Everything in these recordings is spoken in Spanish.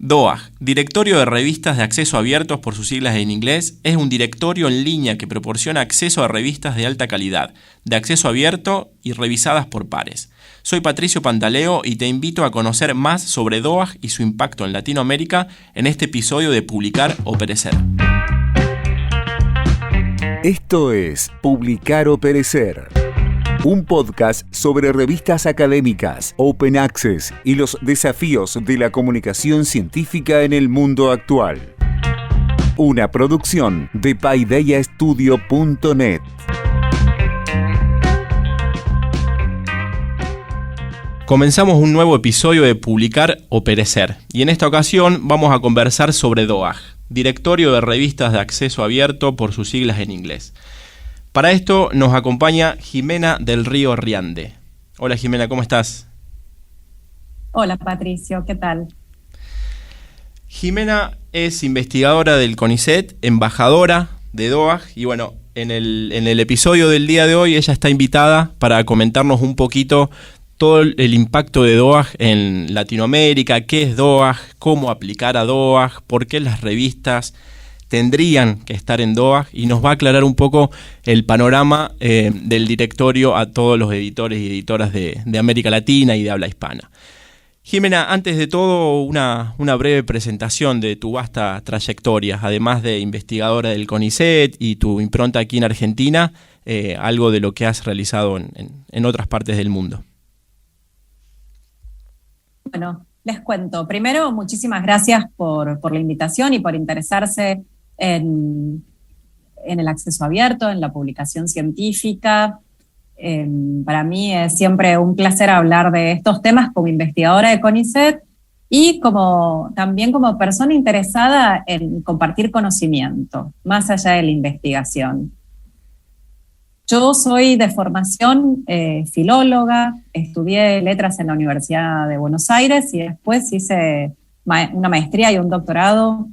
DOAJ, Directorio de Revistas de Acceso Abiertos por sus siglas en inglés, es un directorio en línea que proporciona acceso a revistas de alta calidad, de acceso abierto y revisadas por pares. Soy Patricio Pantaleo y te invito a conocer más sobre DOAJ y su impacto en Latinoamérica en este episodio de Publicar o Perecer. Esto es Publicar o Perecer, un podcast sobre revistas académicas, open access y los desafíos de la comunicación científica en el mundo actual. Una producción de PaideaStudio.net. Comenzamos un nuevo episodio de Publicar o Perecer y en esta ocasión vamos a conversar sobre DOAJ, Directorio de Revistas de Acceso Abierto por sus siglas en inglés. Para esto nos acompaña Jimena del Río Riande. Hola Jimena, ¿cómo estás? Hola Patricio, ¿qué tal? Jimena es investigadora del CONICET, embajadora de DOAJ y bueno, en el episodio del día de hoy ella está invitada para comentarnos un poquito todo el impacto de DOAJ en Latinoamérica, qué es DOAJ, cómo aplicar a DOAJ, por qué las revistas tendrían que estar en DOAJ y nos va a aclarar un poco el panorama del directorio a todos los editores y editoras de América Latina y de habla hispana. Jimena, antes de todo, una breve presentación de tu vasta trayectoria, además de investigadora del CONICET y tu impronta aquí en Argentina, algo de lo que has realizado en otras partes del mundo. Bueno, les cuento. Primero, muchísimas gracias por la invitación y por interesarse en el acceso abierto, en la publicación científica. Para mí es siempre un placer hablar de estos temas como investigadora de CONICET y también como persona interesada en compartir conocimiento, más allá de la investigación. Yo soy de formación filóloga, estudié letras en la Universidad de Buenos Aires y después hice una maestría y un doctorado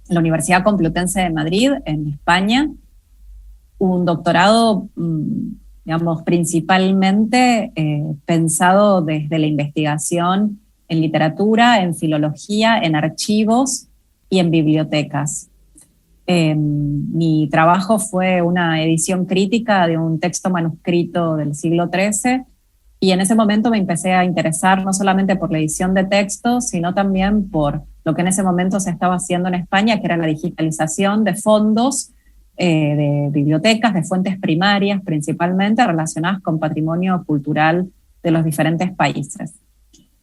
en la Universidad Complutense de Madrid, en España. Un doctorado, digamos, principalmente pensado desde la investigación en literatura, en filología, en archivos y en bibliotecas. Mi trabajo fue una edición crítica de un texto manuscrito del siglo XIII y en ese momento me empecé a interesar no solamente por la edición de textos, sino también por lo que en ese momento se estaba haciendo en España, que era la digitalización de fondos de bibliotecas, de fuentes primarias principalmente relacionadas con patrimonio cultural de los diferentes países,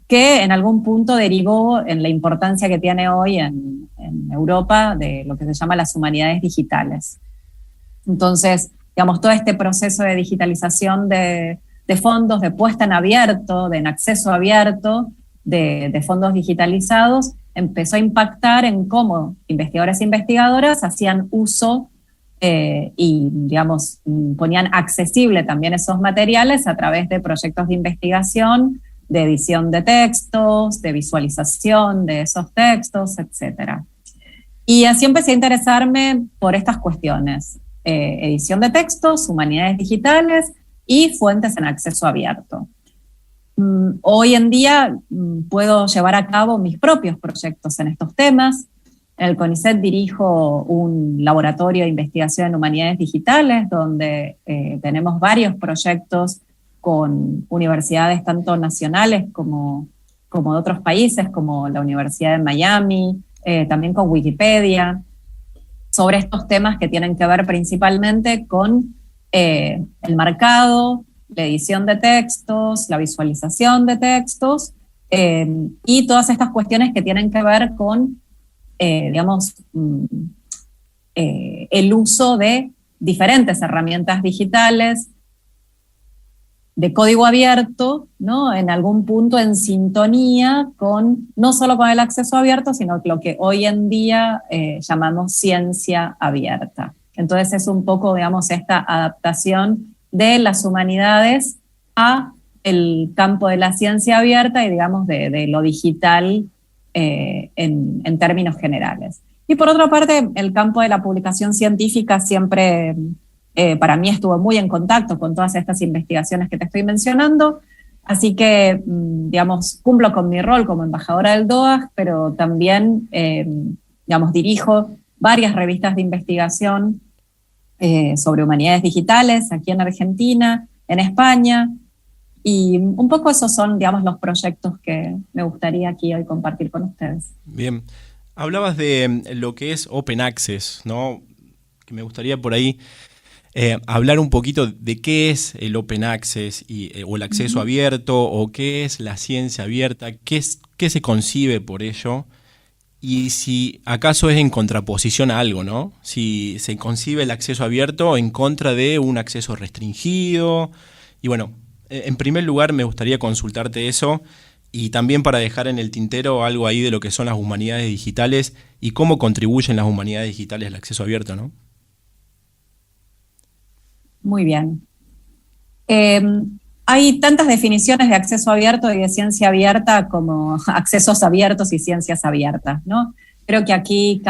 que en algún punto derivó en la importancia que tiene hoy en Europa de lo que se llama las humanidades digitales. Entonces, digamos, todo este proceso de digitalización de fondos, de puesta en abierto, en acceso abierto, de fondos digitalizados, empezó a impactar en cómo investigadores e investigadoras hacían uso y, digamos, ponían accesible también esos materiales a través de proyectos de investigación, de edición de textos, de visualización de esos textos, etc. Y así empecé a interesarme por estas cuestiones: edición de textos, humanidades digitales y fuentes en acceso abierto. Hoy en día puedo llevar a cabo mis propios proyectos en estos temas. En el CONICET dirijo un laboratorio de investigación en humanidades digitales donde tenemos varios proyectos con universidades tanto nacionales como de otros países, como la Universidad de Miami, también con Wikipedia, sobre estos temas que tienen que ver principalmente con el marcado, la edición de textos, la visualización de textos, y todas estas cuestiones que tienen que ver con, digamos, el uso de diferentes herramientas digitales, de código abierto, ¿no? En algún punto en sintonía con, no solo con el acceso abierto, sino lo que hoy en día llamamos ciencia abierta. Entonces es un poco, digamos, esta adaptación de las humanidades a el campo de la ciencia abierta y, digamos, de lo digital en términos generales. Y por otra parte, el campo de la publicación científica siempre para mí estuvo muy en contacto con todas estas investigaciones que te estoy mencionando, Así que, digamos, cumplo con mi rol como embajadora del DOAJ, pero también, digamos, dirijo varias revistas de investigación sobre humanidades digitales aquí en Argentina, en España, y un poco esos son, digamos, los proyectos que me gustaría aquí hoy compartir con ustedes. Bien. Hablabas de lo que es Open Access, ¿no? Que me gustaría por ahí hablar un poquito de qué es el Open Access o el acceso abierto, o qué es la ciencia abierta, qué se concibe por ello, y si acaso es en contraposición a algo, ¿no? Si se concibe el acceso abierto en contra de un acceso restringido. Y bueno, en primer lugar me gustaría consultarte eso, y también para dejar en el tintero algo ahí de lo que son las humanidades digitales y cómo contribuyen las humanidades digitales al acceso abierto, ¿no? Muy bien. Hay tantas definiciones de acceso abierto y de ciencia abierta como accesos abiertos y ciencias abiertas, ¿no? Creo que aquí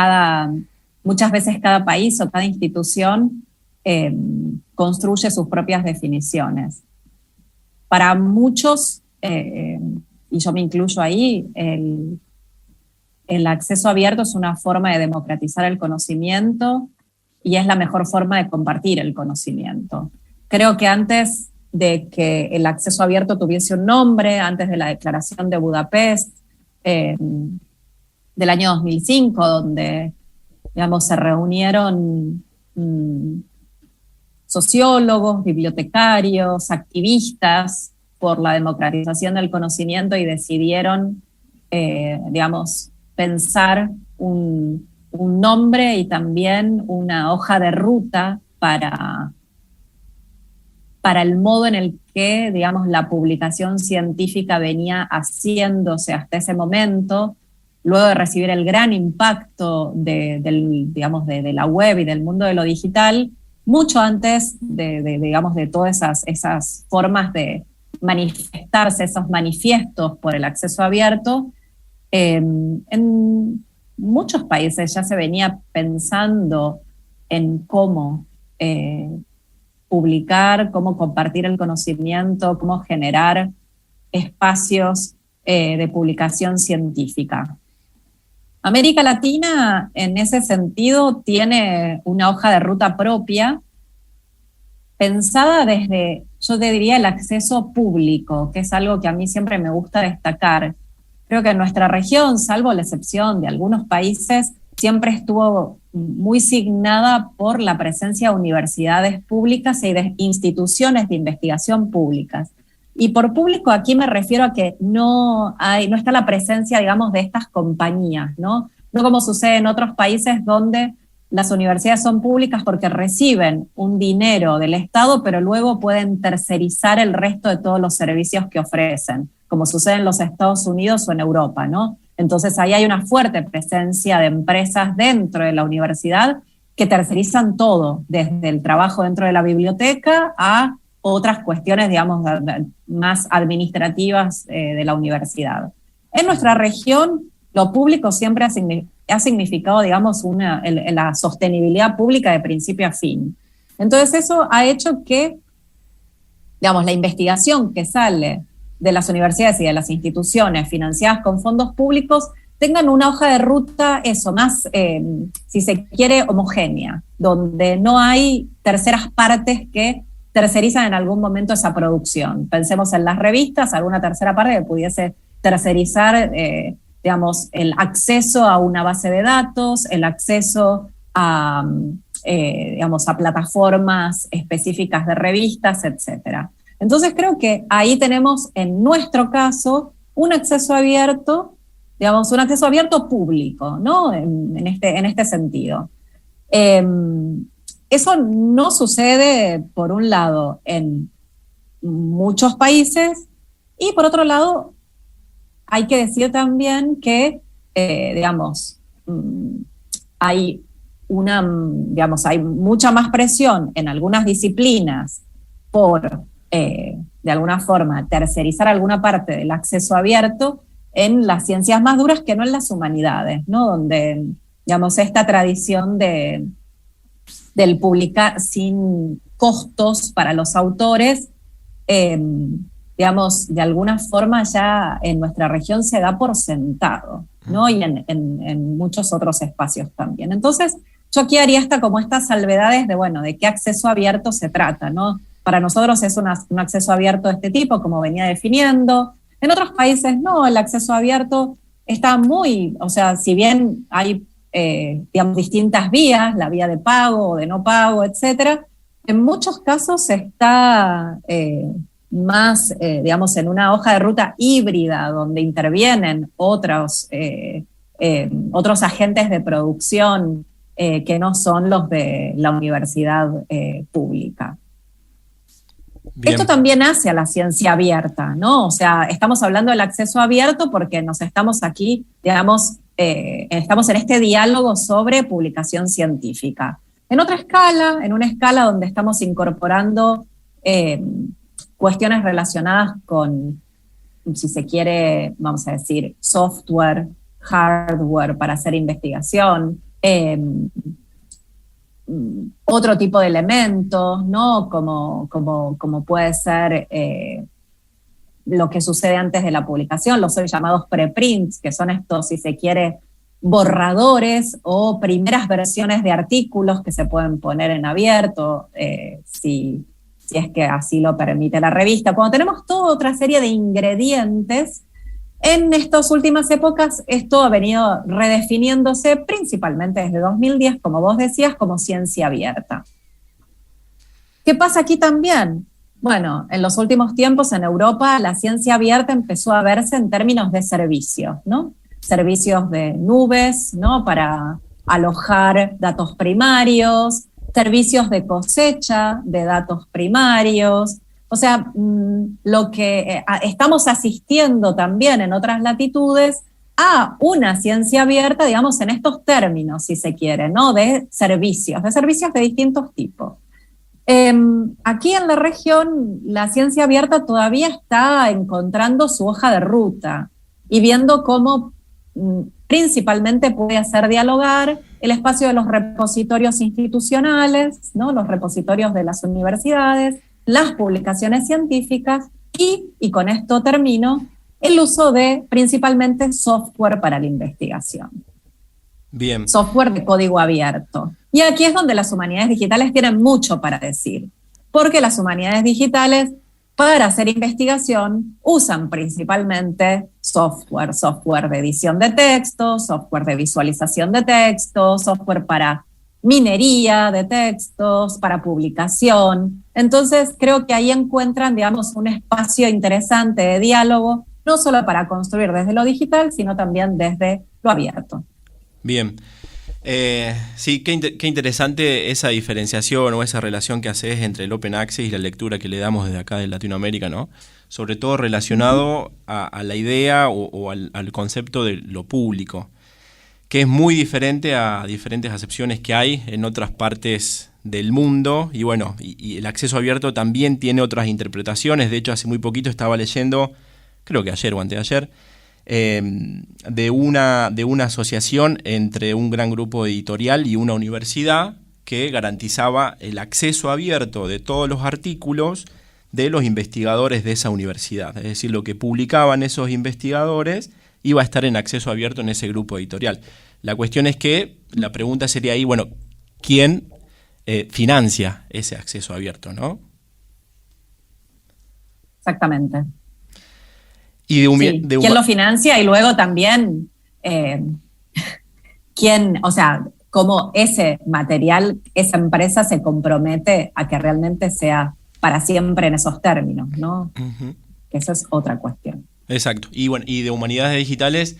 muchas veces cada país o cada institución construye sus propias definiciones. Para muchos, y yo me incluyo ahí, el acceso abierto es una forma de democratizar el conocimiento y es la mejor forma de compartir el conocimiento. Creo que antes de que el acceso abierto tuviese un nombre, antes de la Declaración de Budapest del año 2005, donde, digamos, se reunieron sociólogos, bibliotecarios, activistas por la democratización del conocimiento y decidieron, digamos, pensar un nombre y también una hoja de ruta para el modo en el que, digamos, la publicación científica venía haciéndose hasta ese momento, luego de recibir el gran impacto de la web y del mundo de lo digital, mucho antes digamos, de todas esas formas de manifestarse, esos manifiestos por el acceso abierto. En muchos países ya se venía pensando en cómo publicar, cómo compartir el conocimiento, cómo generar espacios de publicación científica. América Latina, en ese sentido, tiene una hoja de ruta propia, pensada desde, yo te diría, el acceso público, que es algo que a mí siempre me gusta destacar. Creo que en nuestra región, salvo la excepción de algunos países, siempre estuvo muy signada por la presencia de universidades públicas y de instituciones de investigación públicas. Y por público aquí me refiero a que no está la presencia, digamos, de estas compañías, ¿no? No como sucede en otros países donde las universidades son públicas porque reciben un dinero del Estado, pero luego pueden tercerizar el resto de todos los servicios que ofrecen, como sucede en los Estados Unidos o en Europa, ¿no? Entonces ahí hay una fuerte presencia de empresas dentro de la universidad que tercerizan todo, desde el trabajo dentro de la biblioteca a otras cuestiones, digamos, más administrativas de la universidad. En nuestra región, lo público siempre ha significado, digamos, la sostenibilidad pública de principio a fin. Entonces eso ha hecho que, digamos, la investigación que sale de las universidades y de las instituciones financiadas con fondos públicos tengan una hoja de ruta, más, si se quiere, homogénea, donde no hay terceras partes que tercerizan en algún momento esa producción. Pensemos en las revistas, alguna tercera parte que pudiese tercerizar, digamos, el acceso a una base de datos, el acceso a, digamos, a plataformas específicas de revistas, etc. Entonces creo que ahí tenemos, en nuestro caso, un acceso abierto, digamos, un acceso abierto público, ¿no? En este sentido. Eso no sucede, por un lado, en muchos países, y por otro lado, hay que decir también que, digamos, hay mucha más presión en algunas disciplinas por, de alguna forma, tercerizar alguna parte del acceso abierto en las ciencias más duras que no en las humanidades, ¿no? Donde, digamos, esta tradición del publicar sin costos para los autores digamos, de alguna forma ya en nuestra región se da por sentado, ¿no? Y en muchos otros espacios también. Entonces, yo aquí haría estas salvedades de, bueno, de qué acceso abierto se trata, ¿no? Para nosotros es un acceso abierto de este tipo, como venía definiendo. En otros países no, el acceso abierto está muy, o sea, si bien hay, digamos, distintas vías, la vía de pago o de no pago, etcétera, en muchos casos está más, digamos, en una hoja de ruta híbrida donde intervienen otros agentes de producción que no son los de la universidad pública. Bien. Esto también hace a la ciencia abierta, ¿no? O sea, estamos hablando del acceso abierto porque nos estamos aquí, digamos, estamos en este diálogo sobre publicación científica. En otra escala, en una escala donde estamos incorporando cuestiones relacionadas con, si se quiere, vamos a decir, software, hardware para hacer investigación, otro tipo de elementos, ¿no? Como puede ser lo que sucede antes de la publicación, los hoy llamados preprints, que son estos, si se quiere, borradores o primeras versiones de artículos que se pueden poner en abierto, si es que así lo permite la revista. Cuando tenemos toda otra serie de ingredientes, en estas últimas épocas esto ha venido redefiniéndose principalmente desde 2010, como vos decías, como ciencia abierta. ¿Qué pasa aquí también? Bueno, en los últimos tiempos en Europa la ciencia abierta empezó a verse en términos de servicios, ¿no? Servicios de nubes, ¿no? Para alojar datos primarios, servicios de cosecha de datos primarios. O sea, lo que estamos asistiendo también en otras latitudes a una ciencia abierta, digamos, en estos términos, si se quiere, ¿no? De servicios de distintos tipos. Aquí en la región, la ciencia abierta todavía está encontrando su hoja de ruta y viendo cómo principalmente puede hacer dialogar el espacio de los repositorios institucionales, ¿no? Los repositorios de las universidades, las publicaciones científicas y con esto termino, el uso de principalmente software para la investigación. Bien. Software de código abierto. Y aquí es donde las humanidades digitales tienen mucho para decir, porque las humanidades digitales para hacer investigación usan principalmente software de edición de texto, software de visualización de texto, software para minería de textos, para publicación. Entonces creo que ahí encuentran, digamos, un espacio interesante de diálogo, no solo para construir desde lo digital, sino también desde lo abierto. Bien. Sí, qué interesante esa diferenciación o esa relación que haces entre el Open Access y la lectura que le damos desde acá de Latinoamérica, ¿no? Sobre todo relacionado a la idea o al concepto de lo público, que es muy diferente a diferentes acepciones que hay en otras partes del mundo. Y bueno, y el acceso abierto también tiene otras interpretaciones. De hecho, hace muy poquito estaba leyendo, creo que ayer o anteayer, de una asociación entre un gran grupo editorial y una universidad que garantizaba el acceso abierto de todos los artículos de los investigadores de esa universidad. Es decir, lo que publicaban esos investigadores iba a estar en acceso abierto en ese grupo editorial. La cuestión es que la pregunta sería ahí, bueno, ¿quién financia ese acceso abierto, no? Exactamente. Y ¿quién lo financia? Y luego también, ¿quién, o sea, cómo ese material, esa empresa se compromete a que realmente sea para siempre en esos términos, ¿no? Uh-huh. Que eso es otra cuestión. Exacto. Y bueno, y de humanidades digitales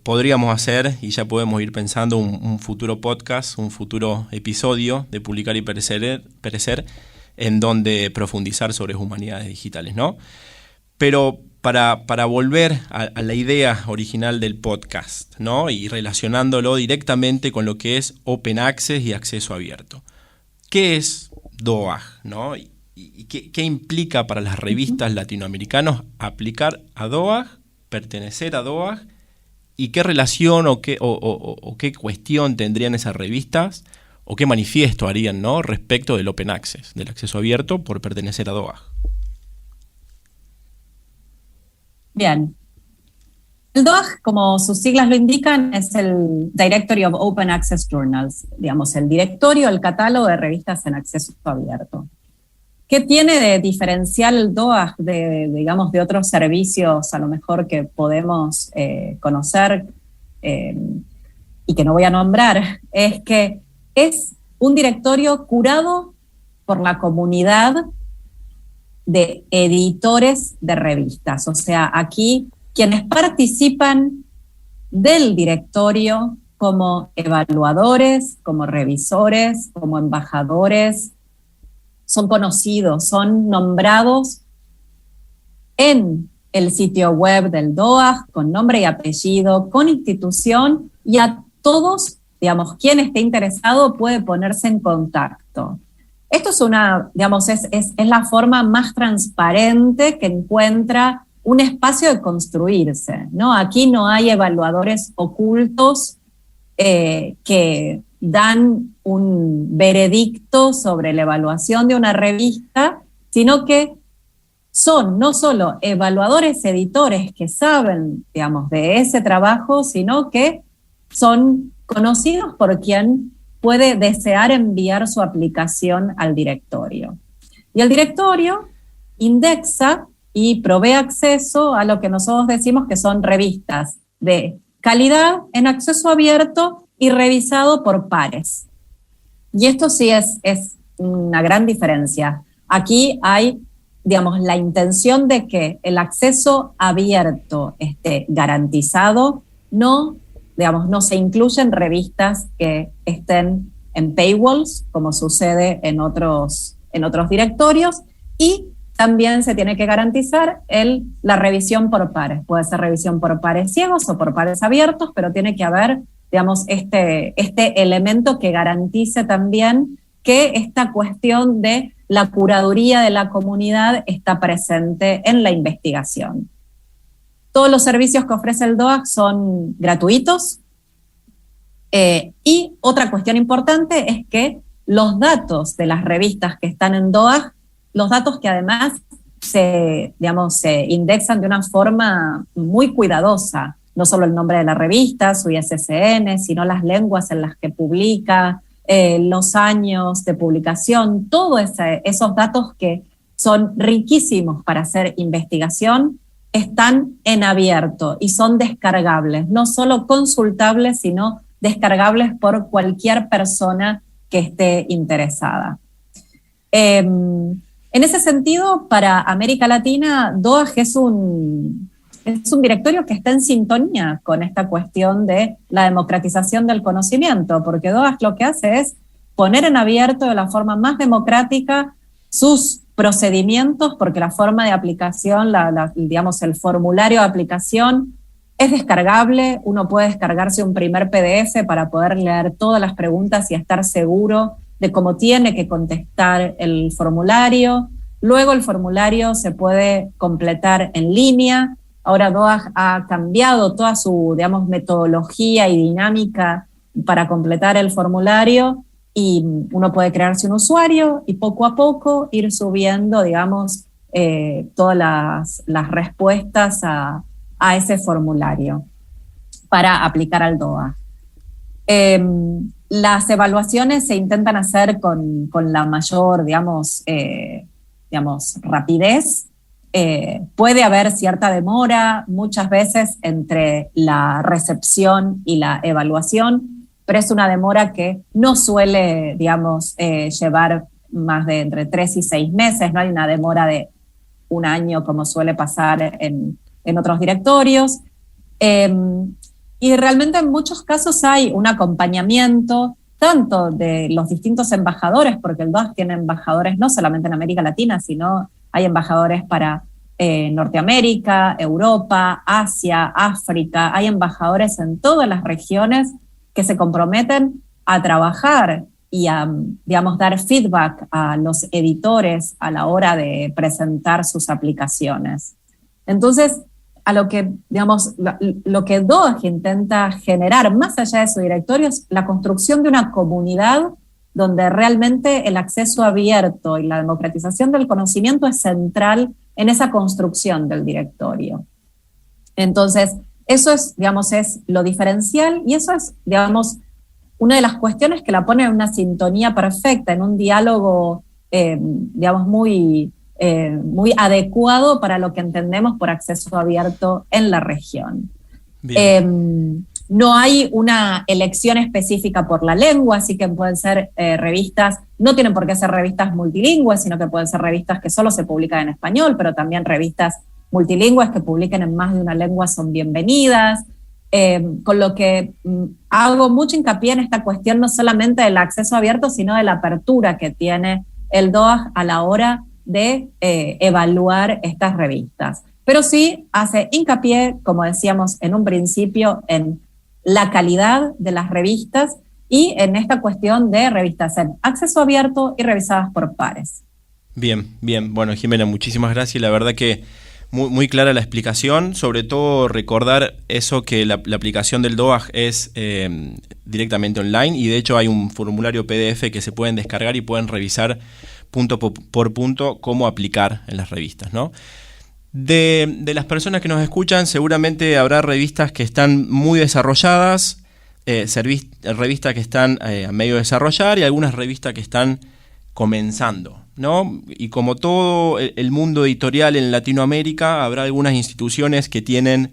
podríamos hacer, y ya podemos ir pensando, un futuro podcast, un futuro episodio de Publicar y Perecer, en donde profundizar sobre humanidades digitales, ¿no? Pero para volver a la idea original del podcast, ¿no? Y relacionándolo directamente con lo que es Open Access y acceso abierto. ¿Qué es DOAJ, ¿no? ¿Y qué implica para las revistas latinoamericanas aplicar a DOAJ, pertenecer a DOAJ? ¿Y qué relación o qué cuestión tendrían esas revistas o qué manifiesto harían, ¿no? Respecto del Open Access, del acceso abierto por pertenecer a DOAJ? Bien. El DOAJ, como sus siglas lo indican, es el Directory of Open Access Journals, digamos, el directorio, el catálogo de revistas en acceso abierto. ¿Qué tiene de diferencial el DOAJ digamos, de otros servicios a lo mejor que podemos conocer y que no voy a nombrar? Es que es un directorio curado por la comunidad de editores de revistas. O sea, aquí quienes participan del directorio como evaluadores, como revisores, como embajadores, son conocidos, son nombrados en el sitio web del DOAJ, con nombre y apellido, con institución, y a todos, digamos, quien esté interesado puede ponerse en contacto. Esto es es la forma más transparente que encuentra un espacio de construirse, ¿no? Aquí no hay evaluadores ocultos que dan un veredicto sobre la evaluación de una revista, sino que son no solo evaluadores editores que saben, digamos, de ese trabajo, sino que son conocidos por quien puede desear enviar su aplicación al directorio. Y el directorio indexa y provee acceso a lo que nosotros decimos que son revistas de calidad en acceso abierto y revisado por pares. Y esto sí es una gran diferencia. Aquí hay, digamos, la intención de que el acceso abierto esté garantizado, no se incluyen revistas que estén en paywalls, como sucede en otros directorios, y también se tiene que garantizar la revisión por pares. Puede ser revisión por pares ciegos o por pares abiertos, pero tiene que haber, digamos, este elemento que garantice también que esta cuestión de la curaduría de la comunidad está presente en la investigación. Todos los servicios que ofrece el DOAJ son gratuitos. Y otra cuestión importante es que los datos de las revistas que están en DOAJ, los datos que además se indexan de una forma muy cuidadosa, no solo el nombre de la revista, su ISSN, sino las lenguas en las que publica, los años de publicación, todos esos datos que son riquísimos para hacer investigación, están en abierto y son descargables, no solo consultables, sino descargables por cualquier persona que esté interesada. En ese sentido, para América Latina, DOAJ es un directorio que está en sintonía con esta cuestión de la democratización del conocimiento, porque DOAJ lo que hace es poner en abierto de la forma más democrática sus procedimientos, porque la forma de aplicación, el formulario de aplicación es descargable. Uno puede descargarse un primer PDF para poder leer todas las preguntas y estar seguro de cómo tiene que contestar el formulario. Luego el formulario se puede completar en línea. Ahora DOAJ ha cambiado toda su, metodología y dinámica para completar el formulario, y uno puede crearse un usuario y poco a poco ir subiendo, todas las respuestas a ese formulario para aplicar al DOAJ. Las evaluaciones se intentan hacer con la mayor, rapidez. Puede haber cierta demora muchas veces entre la recepción y la evaluación, pero es una demora que no suele, llevar más de entre 3 y 6 meses, no hay una demora de un año como suele pasar en otros directorios. Y realmente en muchos casos hay un acompañamiento tanto de los distintos embajadores, porque el DOAJ tiene embajadores no solamente en América Latina, sino hay embajadores para Norteamérica, Europa, Asia, África. Hay embajadores en todas las regiones que se comprometen a trabajar y a, dar feedback a los editores a la hora de presentar sus aplicaciones. Entonces, a lo que DOAJ intenta generar, más allá de su directorio, es la construcción de una comunidad donde realmente el acceso abierto y la democratización del conocimiento es central en esa construcción del directorio. Entonces, eso es, digamos, es lo diferencial y eso es, digamos, una de las cuestiones que la pone en una sintonía perfecta, en un diálogo, digamos, muy adecuado para lo que entendemos por acceso abierto en la región. No hay una elección específica por la lengua, así que pueden ser revistas, no tienen por qué ser revistas multilingües, sino que pueden ser revistas que solo se publican en español, pero también revistas multilingües que publiquen en más de una lengua son bienvenidas. Con lo que hago mucho hincapié en esta cuestión no solamente del acceso abierto, sino de la apertura que tiene el DOAJ a la hora de evaluar estas revistas. Pero sí hace hincapié, como decíamos en un principio, en la calidad de las revistas y en esta cuestión de revistas en acceso abierto y revisadas por pares. Bien. Bueno, Jimena, muchísimas gracias. La verdad que muy clara la explicación, sobre todo recordar eso que la aplicación del DOAJ es directamente online y de hecho hay un formulario PDF que se pueden descargar y pueden revisar punto por punto cómo aplicar en las revistas, ¿no? De las personas que nos escuchan, seguramente habrá revistas que están muy desarrolladas, revistas que están a medio de desarrollar y algunas revistas que están comenzando, ¿no? Y como todo el mundo editorial en Latinoamérica, habrá algunas instituciones que tienen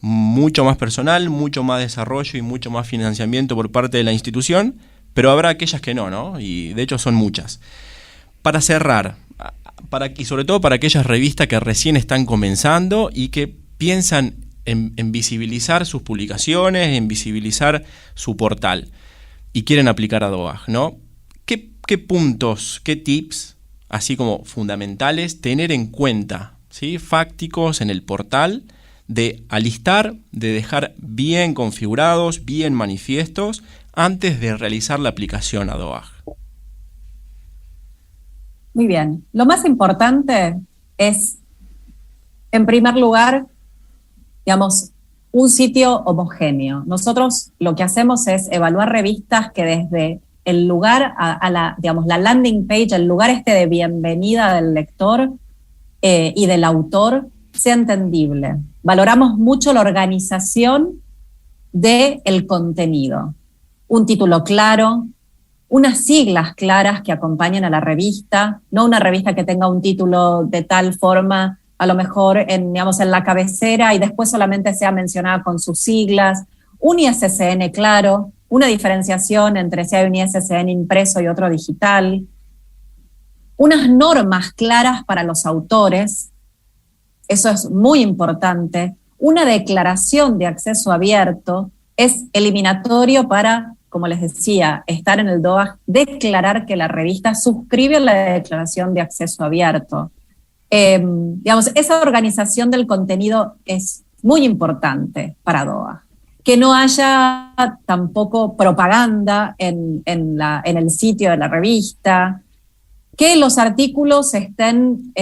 mucho más personal, mucho más desarrollo y mucho más financiamiento por parte de la institución, pero habrá aquellas que no, y de hecho son muchas. Para cerrar, y sobre todo para aquellas revistas que recién están comenzando y que piensan en visibilizar sus publicaciones, en visibilizar su portal y quieren aplicar a DOAJ, ¿no? ¿Qué puntos, qué tips, así como fundamentales, tener en cuenta, ¿sí? Fácticos en el portal, de alistar, de dejar bien configurados, bien manifiestos, antes de realizar la aplicación a DOAJ? Muy bien. Lo más importante es, en primer lugar, digamos, un sitio homogéneo. Nosotros lo que hacemos es evaluar revistas que desde el lugar digamos, la landing page, el lugar de bienvenida del lector y del autor, sea entendible. Valoramos mucho la organización del contenido. Un título claro, unas siglas claras que acompañen a la revista, no una revista que tenga un título de tal forma, a lo mejor en la cabecera y después solamente sea mencionada con sus siglas, un ISSN claro, una diferenciación entre si hay un ISSN impreso y otro digital, unas normas claras para los autores, eso es muy importante, una declaración de acceso abierto es eliminatorio para, como les decía, estar en el DOAJ, declarar que la revista suscribe la declaración de acceso abierto. Esa organización del contenido es muy importante para DOAJ. Que no haya tampoco propaganda en el sitio de la revista, que los artículos sean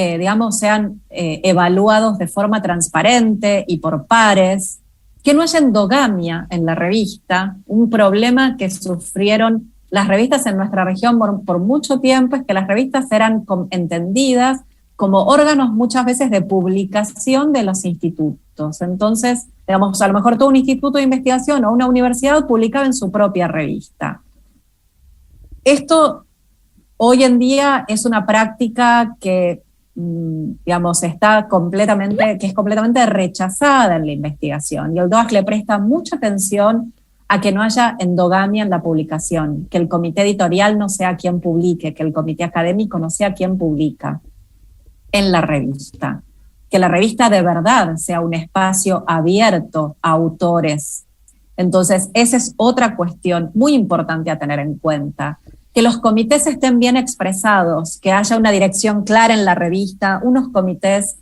evaluados de forma transparente y por pares, que no haya endogamia en la revista. Un problema que sufrieron las revistas en nuestra región por mucho tiempo es que las revistas eran entendidas como órganos muchas veces de publicación de los institutos. Entonces, a lo mejor todo un instituto de investigación o una universidad publicaba en su propia revista. Esto hoy en día es una práctica que, es completamente rechazada en la investigación. Y el DOAJ le presta mucha atención a que no haya endogamia en la publicación, que el comité editorial no sea quien publique, que el comité académico no sea quien publica en la revista. Que la revista de verdad sea un espacio abierto a autores. Entonces, esa es otra cuestión muy importante a tener en cuenta. Que los comités estén bien expresados, que haya una dirección clara en la revista, unos comités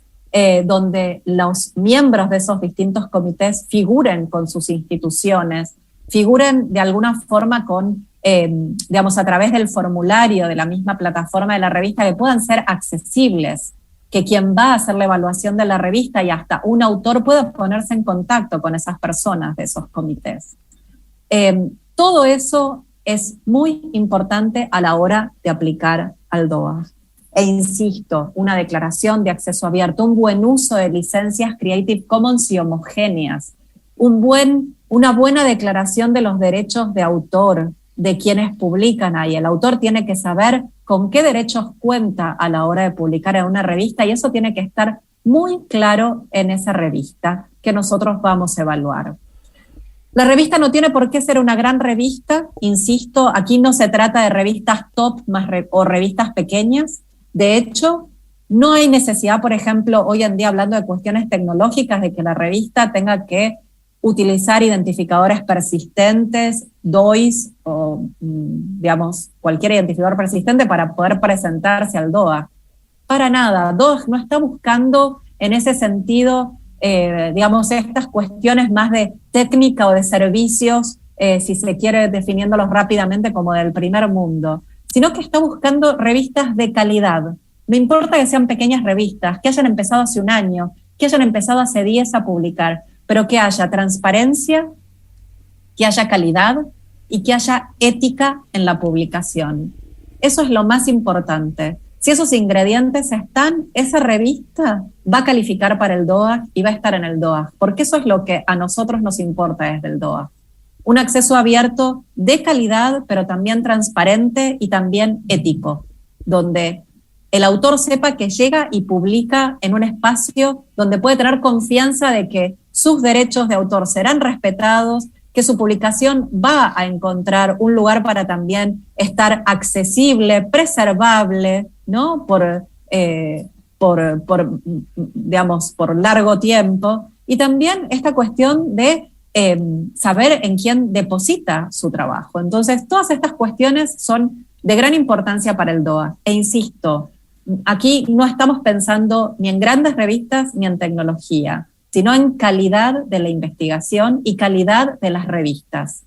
donde los miembros de esos distintos comités figuren con sus instituciones, figuren de alguna forma con, a través del formulario de la misma plataforma de la revista, que puedan ser accesibles, que quien va a hacer la evaluación de la revista y hasta un autor pueda ponerse en contacto con esas personas de esos comités. Todo eso es muy importante a la hora de aplicar al DOAJ. E insisto, una declaración de acceso abierto, un buen uso de licencias Creative Commons y homogéneas, una buena declaración de los derechos de autor, de quienes publican ahí. El autor tiene que saber con qué derechos cuenta a la hora de publicar en una revista, y eso tiene que estar muy claro en esa revista que nosotros vamos a evaluar. La revista no tiene por qué ser una gran revista, insisto, aquí no se trata de revistas top o revistas pequeñas. De hecho, no hay necesidad, por ejemplo, hoy en día hablando de cuestiones tecnológicas, de que la revista tenga que utilizar identificadores persistentes, DOIs o, digamos, cualquier identificador persistente para poder presentarse al DOAJ. Para nada, DOAJ no está buscando en ese sentido, digamos, estas cuestiones más de técnica o de servicios, si se quiere definiéndolos rápidamente como del primer mundo, sino que está buscando revistas de calidad. No importa que sean pequeñas revistas, que hayan empezado hace un año, que hayan empezado hace 10 a publicar, pero que haya transparencia, que haya calidad y que haya ética en la publicación. Eso es lo más importante. Si esos ingredientes están, esa revista va a calificar para el DOAJ y va a estar en el DOAJ, porque eso es lo que a nosotros nos importa desde el DOAJ. Un acceso abierto de calidad, pero también transparente y también ético, donde el autor sepa que llega y publica en un espacio donde puede tener confianza de que sus derechos de autor serán respetados, que su publicación va a encontrar un lugar para también estar accesible, preservable, ¿no? por largo tiempo. Y también esta cuestión de saber en quién deposita su trabajo. Entonces, todas estas cuestiones son de gran importancia para el DOAJ. E insisto, aquí no estamos pensando ni en grandes revistas ni en tecnología, sino en calidad de la investigación y calidad de las revistas.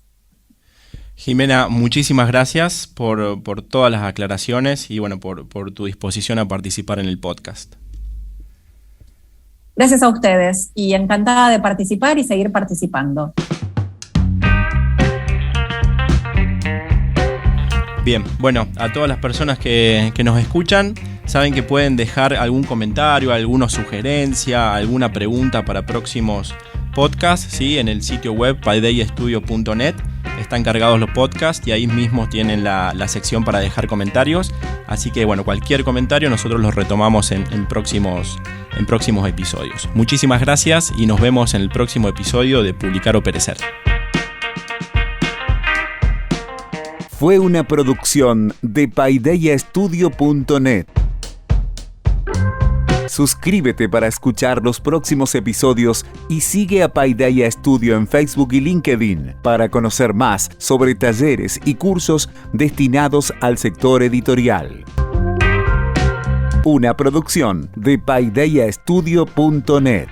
Jimena, muchísimas gracias por todas las aclaraciones y bueno, por tu disposición a participar en el podcast. Gracias a ustedes y encantada de participar y seguir participando. Bien, bueno, a todas las personas que nos escuchan, saben que pueden dejar algún comentario, alguna sugerencia, alguna pregunta para próximos podcasts, ¿sí? En el sitio web paideyastudio.net están cargados los podcasts y ahí mismo tienen la sección para dejar comentarios. Así que bueno, cualquier comentario nosotros los retomamos en próximos episodios. Muchísimas gracias y nos vemos en el próximo episodio de Publicar o Perecer. Fue una producción de paideyastudio.net. Suscríbete para escuchar los próximos episodios y sigue a Paideia Studio en Facebook y LinkedIn para conocer más sobre talleres y cursos destinados al sector editorial. Una producción de paideyastudio.net.